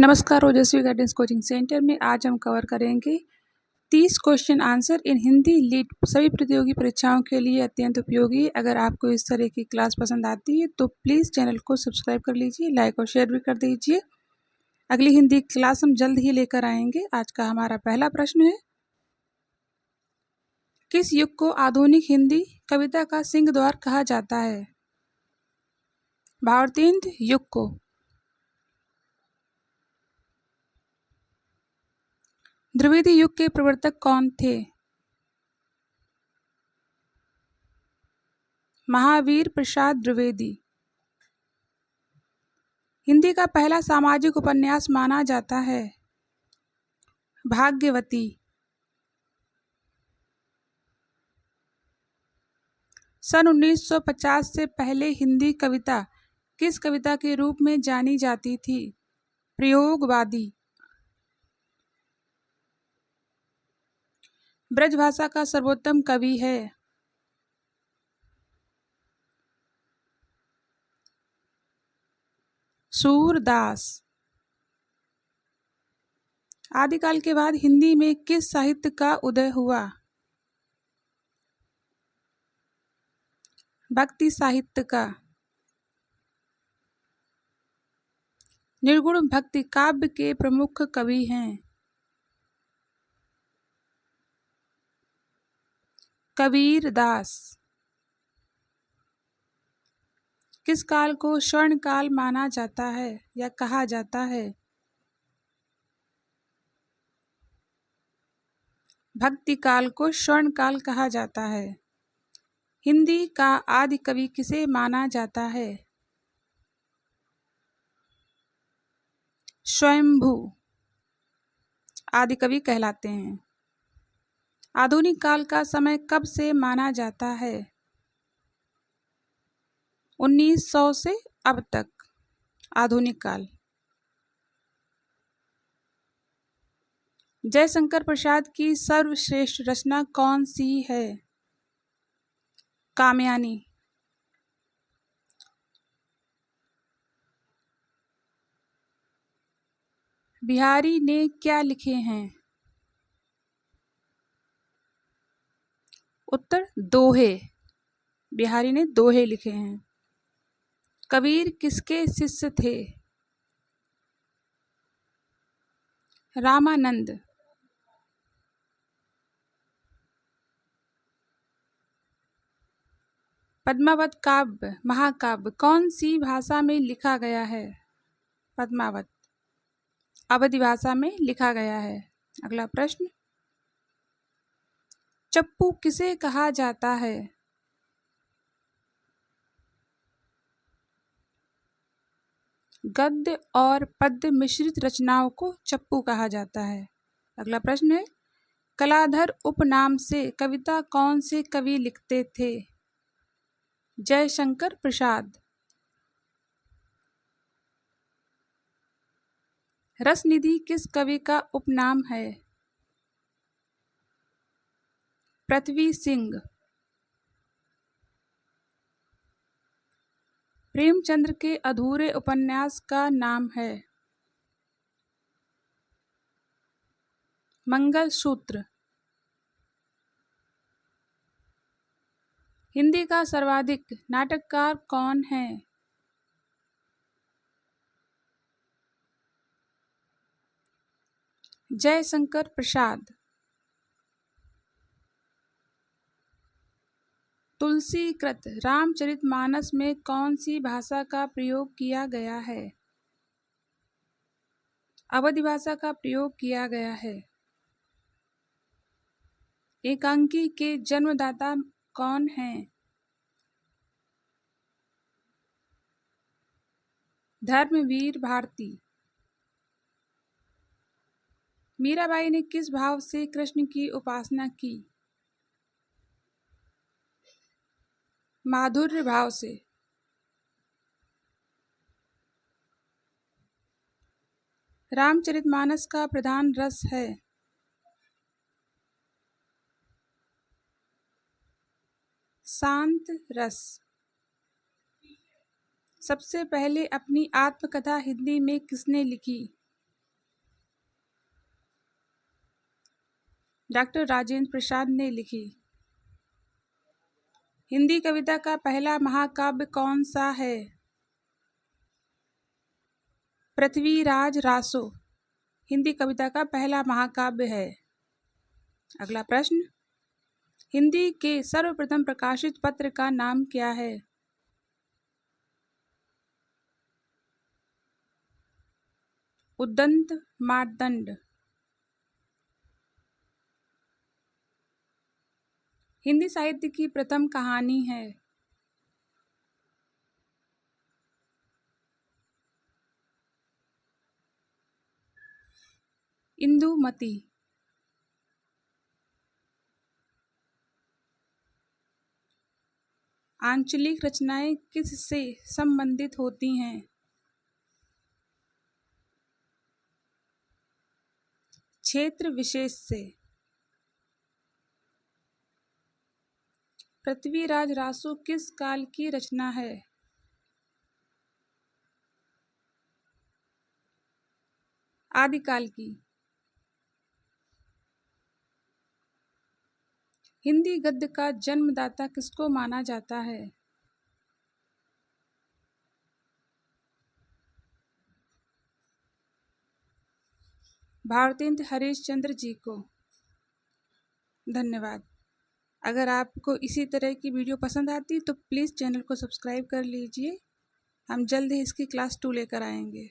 नमस्कार ओजस्वी guidance coaching centre में आज हम कवर करेंगे 30 क्वेश्चन आंसर इन हिंदी लीट सभी प्रतियोगी परीक्षाओं के लिए अत्यंत उपयोगी। अगर आपको इस तरह की क्लास पसंद आती है तो प्लीज़ चैनल को सब्सक्राइब कर लीजिए, लाइक और शेयर भी कर दीजिए। अगली हिंदी क्लास हम जल्द ही लेकर आएंगे। आज का हमारा पहला प्रश्न है, किस युग को आधुनिक हिंदी कविता का सिंह द्वार कहा जाता है? भावार्थिक युग को। द्विवेदी युग के प्रवर्तक कौन थे? महावीर प्रसाद द्विवेदी। हिंदी का पहला सामाजिक उपन्यास माना जाता है भाग्यवती। सन 1950 से पहले हिंदी कविता किस कविता के रूप में जानी जाती थी? प्रयोगवादी। ब्रजभाषा का सर्वोत्तम कवि है? सूरदास। आदिकाल के बाद हिंदी में किस साहित्य का उदय हुआ? भक्ति साहित्य का। निर्गुण भक्ति काव्य के प्रमुख कवि हैं? कबीर दास। किस काल को स्वर्ण काल माना जाता है या कहा जाता है? भक्ति काल को स्वर्ण काल कहा जाता है। हिंदी का आदि कवि किसे माना जाता है? स्वयंभू आदि कवि कहलाते हैं। आधुनिक काल का समय कब से माना जाता है? 1900 से अब तक आधुनिक काल। जयशंकर प्रसाद की सर्वश्रेष्ठ रचना कौन सी है? कामयानी। बिहारी ने क्या लिखे हैं? उत्तर दोहे। बिहारी ने दोहे लिखे हैं। कबीर किसके शिष्य थे? रामानंद। पद्मावत काव्य महाकाव्य कौन सी भाषा में लिखा गया है? पद्मावत अवधी भाषा में लिखा गया है। अगला प्रश्न, चप्पू किसे कहा जाता है? गद्य और पद्य मिश्रित रचनाओं को चप्पू कहा जाता है। अगला प्रश्न है, कलाधर उपनाम से कविता कौन से कवि लिखते थे? जयशंकर प्रसाद। रसनिधि किस कवि का उपनाम है? पृथ्वी सिंह। प्रेमचंद्र के अधूरे उपन्यास का नाम है? मंगलसूत्र। हिंदी का सर्वाधिक नाटककार कौन है? जयशंकर प्रसाद। तुलसीकृत रामचरितमानस में कौन सी भाषा का प्रयोग किया गया है? अवधी भाषा का प्रयोग किया गया है। एकांकी के जन्मदाता कौन हैं? धर्मवीर भारती। मीराबाई ने किस भाव से कृष्ण की उपासना की? माधुर्य भाव से। रामचरितमानस का प्रधान रस है? शांत रस। सबसे पहले अपनी आत्मकथा हिंदी में किसने लिखी? डॉक्टर राजेंद्र प्रसाद ने लिखी। हिंदी कविता का पहला महाकाव्य कौन सा है? पृथ्वीराज रासो हिंदी कविता का पहला महाकाव्य है। अगला प्रश्न, हिंदी के सर्वप्रथम प्रकाशित पत्र का नाम क्या है? उद्दंत मार्तंड। हिंदी साहित्य की प्रथम कहानी है। इंदुमती। आंचलिक रचनाएं किस से संबंधित होती हैं? क्षेत्र विशेष से। पृथ्वीराज रासो किस काल की रचना है? आदिकाल की। हिंदी गद्य का जन्मदाता किसको माना जाता है? भारतेंद्र हरिश्चंद्र जी को। धन्यवाद। अगर आपको इसी तरह की वीडियो पसंद आती तो प्लीज़ चैनल को सब्सक्राइब कर लीजिए। हम जल्द ही इसकी क्लास 2 लेकर आएंगे।